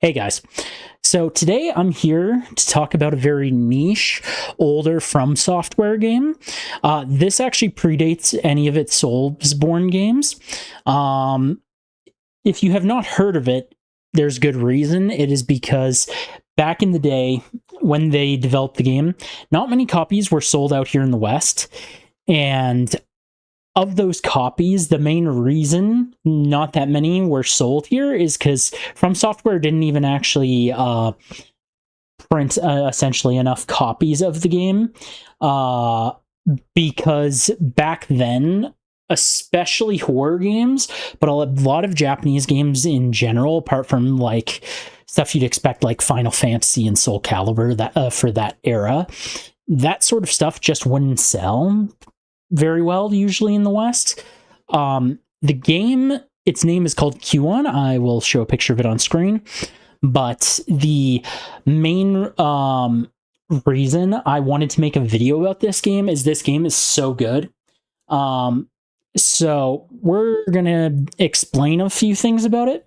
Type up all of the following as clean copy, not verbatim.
Hey guys. So today I'm here to talk about a very niche, older Fromsoftware game. This actually predates any of its Soulsborne games. Um, if you have not heard of it, there's good reason. It is because back in the day when they developed the game, not many copies were sold out here in the West. And of those copies, the main reason not that many were sold here is because From Software didn't even actually print essentially enough copies of the game. Because back then, especially horror games, but a lot of Japanese games in general, apart from like stuff you'd expect like Final Fantasy and Soul Calibur that for that era, that sort of stuff just wouldn't sell very well usually in the West. The game, its name is called Kuon. I will show a picture of it on screen. But the main reason I wanted to make a video about this game is so good. So we're gonna explain a few things about it.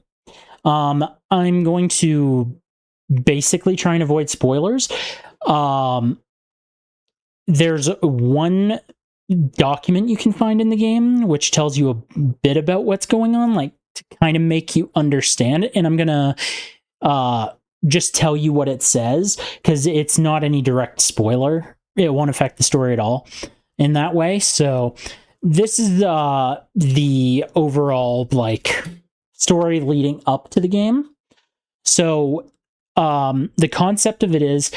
I'm going to basically try and avoid spoilers. There's one document you can find in the game which tells you a bit about what's going on, like to kind of make you understand it, and I'm gonna just tell you what it says because it's not any direct spoiler. It won't affect the story at all in that way. So this is the overall like story leading up to the game. So the concept of it is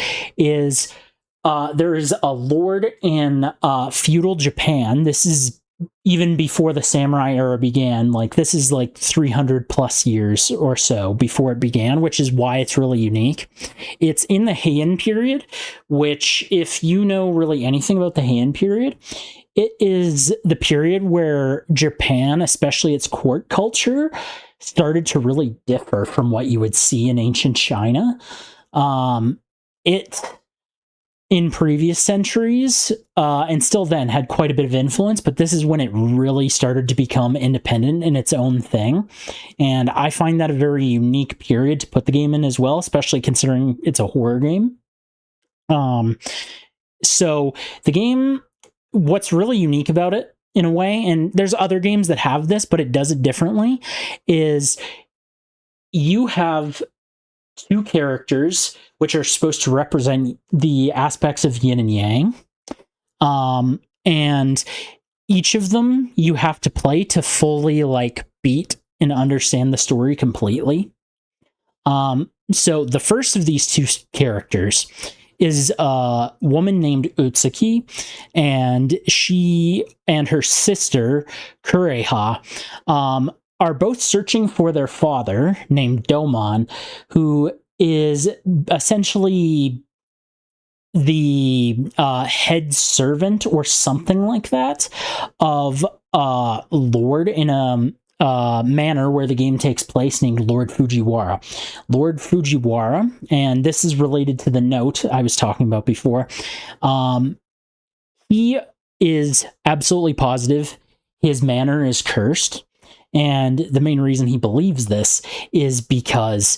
there is a lord in feudal Japan. This is even before the samurai era began. Like, this is like 300 plus years or so before it began, which is why it's really unique. It's in the Heian period, which, if you know really anything about the Heian period, it is the period where Japan, especially its court culture, started to really differ from what you would see in ancient China. It in previous centuries, and still then had quite a bit of influence, but this is when it really started to become independent in its own thing. And I find that a very unique period to put the game in as well, especially considering it's a horror game. So the game, what's really unique about it in a way, and there's other games that have this, but it does it differently, is you have two characters which are supposed to represent the aspects of yin and yang. And each of them you have to play to fully like beat and understand the story completely. So the first of these two characters is a woman named Utsuki, and she and her sister Kureha are both searching for their father named Domon, who is essentially the head servant or something like that of Lord in a manor where the game takes place named Lord Fujiwara. Lord Fujiwara, and this is related to the note I was talking about before, he is absolutely positive his manor is cursed. And the main reason he believes this is because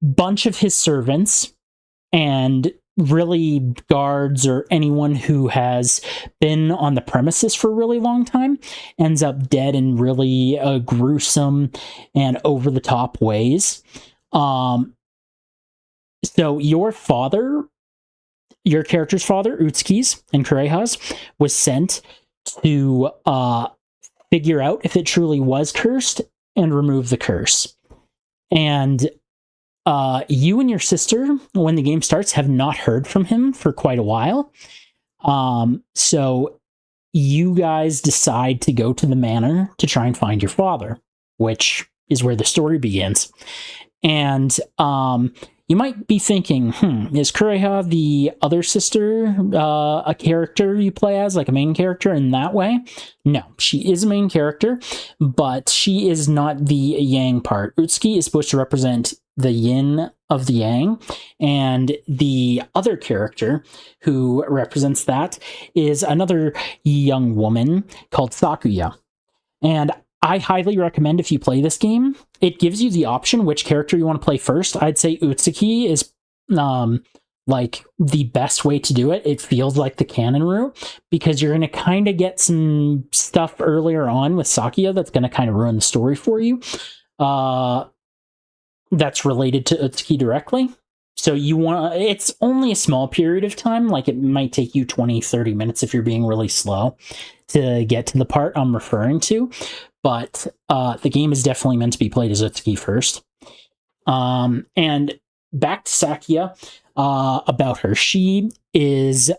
bunch of his servants and really guards or anyone who has been on the premises for a really long time ends up dead in really gruesome and over-the-top ways. So your father, your character's father, Utsuki's and Kureha's, was sent to figure out if it truly was cursed and remove the curse. And you and your sister, when the game starts, have not heard from him for quite a while. So you guys decide to go to the manor to try and find your father, which is where the story begins. And you might be thinking, is Kureha, the other sister, a character you play as, like a main character in that way? No, she is a main character, but she is not the yang part. Utsuki is supposed to represent the yin of the yang, and the other character who represents that is another young woman called Sakuya. And I highly recommend if you play this game, it gives you the option which character you want to play first. I'd say Utsuki is like the best way to do it. It feels like the canon route because you're going to kind of get some stuff earlier on with Sakuya that's going to kind of ruin the story for you. That's related to Utsuki directly. So it's only a small period of time. Like it might take you 20, 30 minutes if you're being really slow to get to the part I'm referring to. But the game is definitely meant to be played as Utsuki first. And back to Sakuya, about her. She is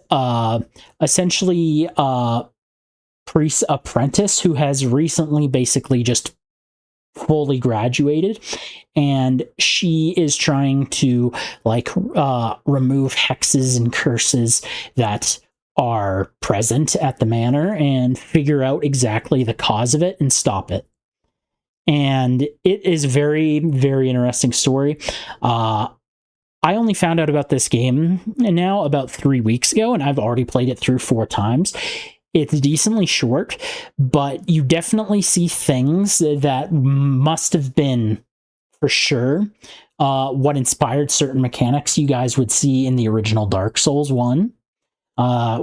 essentially a priest apprentice who has recently basically just fully graduated, and she is trying to remove hexes and curses that are present at the manor and figure out exactly the cause of it and stop it. And it is a very, very interesting story. I only found out about this game now about 3 weeks ago, and I've already played it through 4 times. It's decently short, but you definitely see things that must have been, for sure, what inspired certain mechanics you guys would see in the original Dark Souls 1.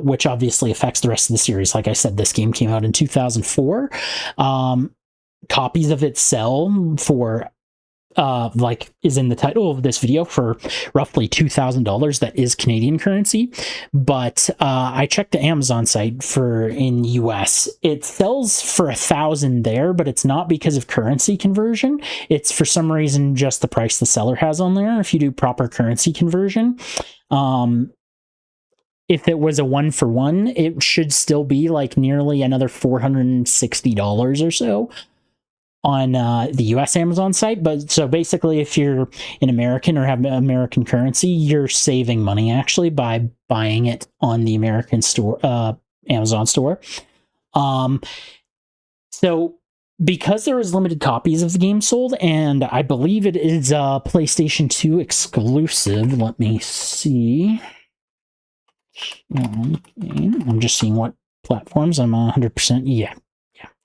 Which obviously affects the rest of the series. Like I said, this game came out in 2004. Copies of it sell for, is in the title of this video, for roughly $2,000. That is Canadian currency. But I checked the Amazon site in US. It sells for $1,000 there, but it's not because of currency conversion. It's for some reason just the price the seller has on there. If you do proper currency conversion, if it was a 1-for-1, it should still be like nearly another $460 or so on the US Amazon site. But so basically, if you're an American or have American currency, you're saving money actually by buying it on the American store, Amazon store. So because there is limited copies of the game sold, and I believe it is a PlayStation 2 exclusive. Let me see. Okay. I'm just seeing what platforms. I'm 100%. Yeah.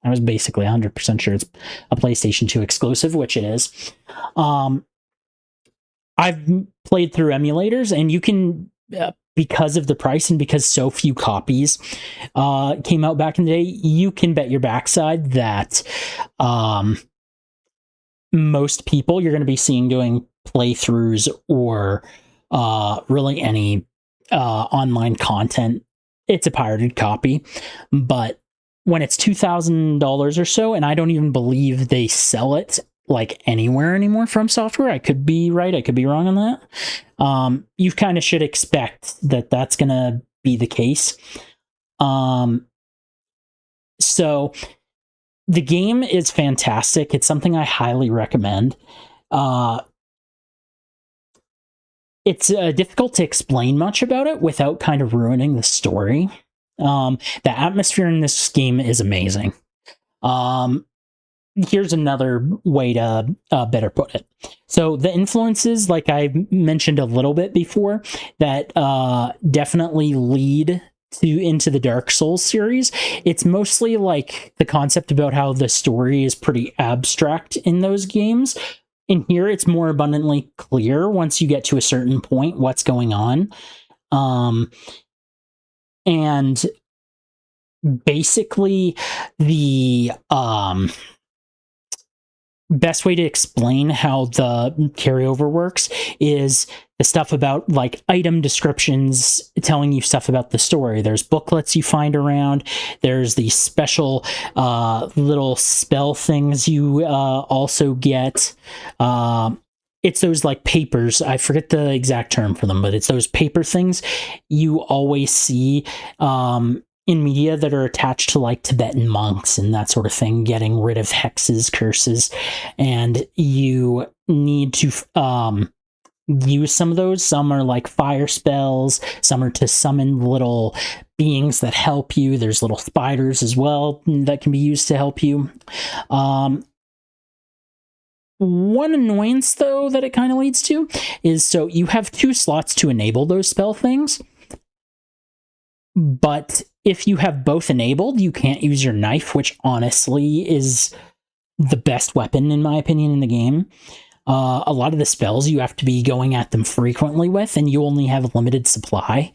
I was basically 100% sure it's a PlayStation 2 exclusive, which it is. I've played through emulators, and you can, because of the price and because so few copies came out back in the day, you can bet your backside that most people you're going to be seeing doing playthroughs or really any online content, it's a pirated copy. But when it's $2,000 or so, and I don't even believe they sell it like anywhere anymore from software, I could be right, I could be wrong on that. You kind of should expect that that's gonna be the case. So the game is fantastic. It's something I highly recommend. It's difficult to explain much about it without kind of ruining the story. The atmosphere in this game is amazing. Here's another way to better put it. So the influences, like I mentioned a little bit before, that definitely lead into the Dark Souls series. It's mostly like the concept about how the story is pretty abstract in those games. In here, it's more abundantly clear once you get to a certain point what's going on. And basically, the best way to explain how the carryover works is the stuff about like item descriptions telling you stuff about the story. There's booklets you find around. There's these special little spell things you also get. It's those like papers. I forget the exact term for them, but it's those paper things you always see in media that are attached to like Tibetan monks and that sort of thing, getting rid of hexes, curses, and you need to use some of those. Some are like fire spells, some are to summon little beings that help you. There's little spiders as well that can be used to help you. One annoyance though that it kind of leads to is, so you have 2 slots to enable those spell things, but if you have both enabled, you can't use your knife, which honestly is the best weapon, in my opinion, in the game. A lot of the spells you have to be going at them frequently with, and you only have a limited supply.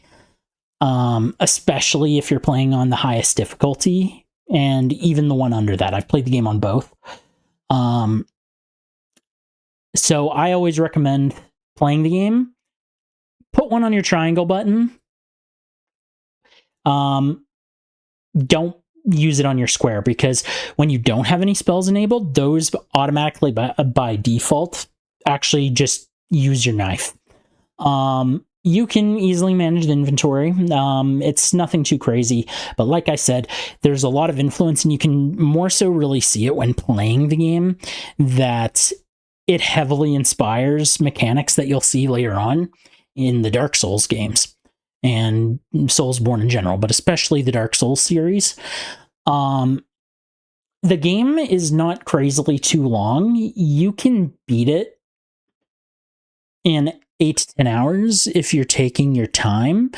Especially if you're playing on the highest difficulty, and even the one under that. I've played the game on both. So I always recommend playing the game. Put one on your triangle button. Don't use it on your square, because when you don't have any spells enabled, those automatically by default actually just use your knife. You can easily manage the inventory. It's nothing too crazy, but like I said, there's a lot of influence, and you can more so really see it when playing the game, that it heavily inspires mechanics that you'll see later on in the Dark Souls games and Soulsborne in general, but especially the Dark Souls series. The game is not crazily too long. You can beat it in 8 to 10 hours if you're taking your time.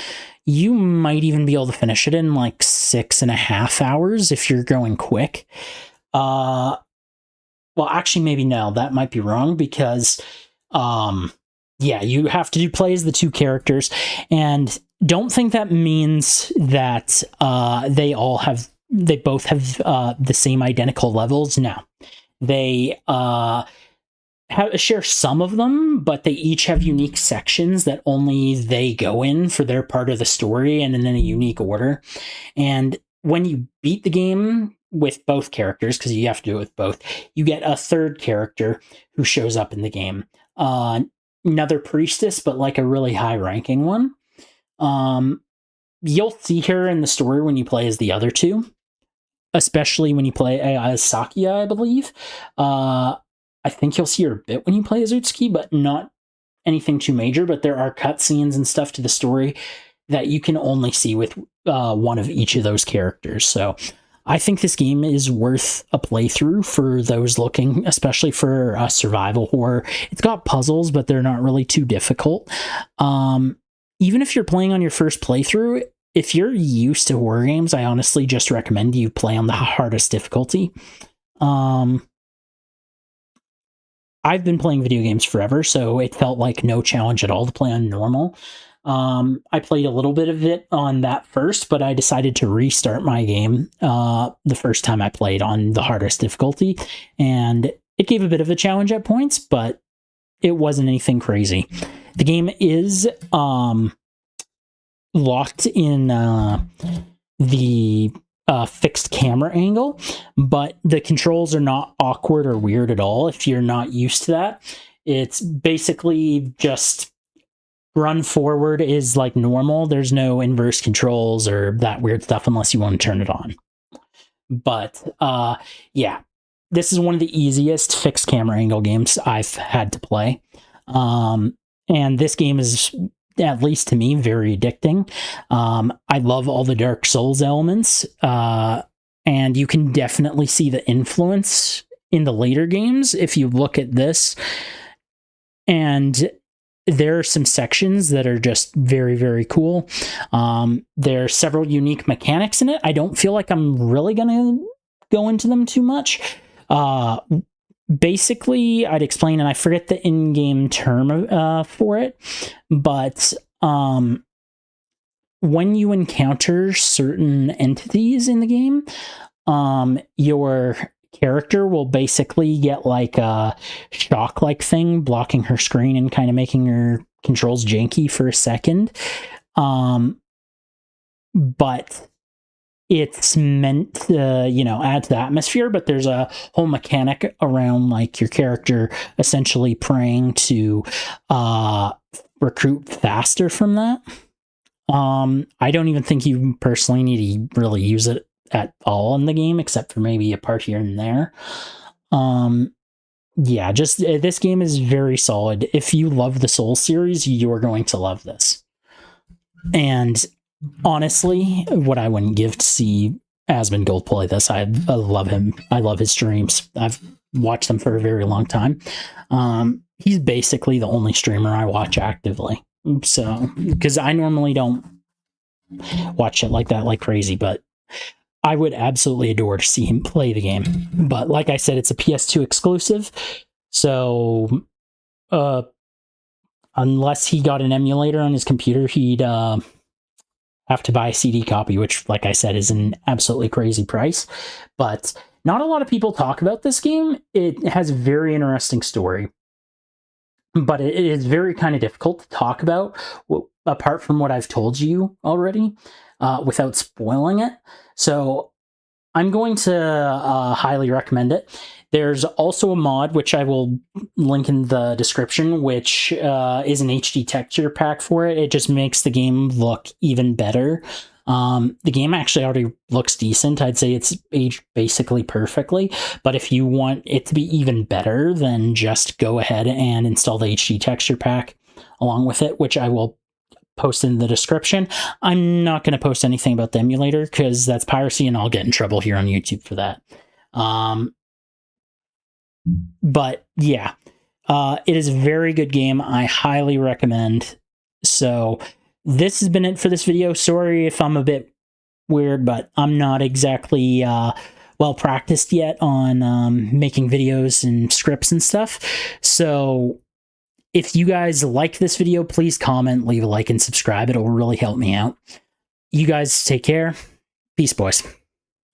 You might even be able to finish it in like 6.5 hours if you're going quick. Well, actually, maybe no, that might be wrong, because you have to play as the two characters, and don't think that means that they both have the same identical levels. No, they share some of them, but they each have unique sections that only they go in for their part of the story, and in a unique order. And when you beat the game with both characters, because you have to do it with both, you get a third character who shows up in the game. Another priestess, but like a really high-ranking one. You'll see her in the story when you play as the other two, especially when you play as Sakia, I believe. I think you'll see her a bit when you play as Utsuki, but not anything too major. But there are cutscenes and stuff to the story that you can only see with one of each of those characters. So I think this game is worth a playthrough for those looking, especially for survival horror. It's got puzzles, but they're not really too difficult. Even if you're playing on your first playthrough, if you're used to horror games, I honestly just recommend you play on the hardest difficulty. I've been playing video games forever, so it felt like no challenge at all to play on normal. I played a little bit of it on that first, but I decided to restart my game the first time I played on the hardest difficulty, and it gave a bit of a challenge at points, but it wasn't anything crazy. The game is locked in the fixed camera angle, but the controls are not awkward or weird at all if you're not used to that. It's basically just run forward is like normal. There's no inverse controls or that weird stuff unless you want to turn it on. But this is one of the easiest fixed camera angle games I've had to play. And this game is, at least to me, very addicting. I love all the Dark Souls elements, and you can definitely see the influence in the later games if you look at this. And there are some sections that are just very, very cool. There are several unique mechanics in it. I don't feel like I'm really going to go into them too much. Basically, I'd explain, and I forget the in-game term for it, but when you encounter certain entities in the game, your character will basically get like a shock-like thing blocking her screen and kind of making her controls janky for a second. But it's meant to, add to the atmosphere, but there's a whole mechanic around like your character essentially praying to recruit faster from that. I don't even think you personally need to really use it at all in the game, except for maybe a part here and there. This game is very solid. If you love the Souls series, you're going to love this. And honestly, what I wouldn't give to see Asmongold play this. I love him. I love his streams. I've watched them for a very long time. He's basically the only streamer I watch actively. So, because I normally don't watch it like that like crazy, but I would absolutely adore to see him play the game. But like I said, it's a PS2 exclusive. So unless he got an emulator on his computer, he'd have to buy a CD copy, which, like I said, is an absolutely crazy price. But not a lot of people talk about this game. It has a very interesting story, but it is very kind of difficult to talk about, apart from what I've told you already, without spoiling it. So I'm going to highly recommend it. There's also a mod, which I will link in the description, which is an HD texture pack for it. It just makes the game look even better. The game actually already looks decent. I'd say it's aged basically perfectly. But if you want it to be even better, then just go ahead and install the HD texture pack along with it, which I will post in the description. I'm not going to post anything about the emulator because that's piracy and I'll get in trouble here on YouTube for that. But yeah, it is a very good game. I highly recommend. So this has been it for this video. Sorry if I'm a bit weird, but I'm not exactly well practiced yet on making videos and scripts and stuff. So if you guys like this video, please comment, leave a like, and subscribe. It'll really help me out. You guys take care. Peace, boys.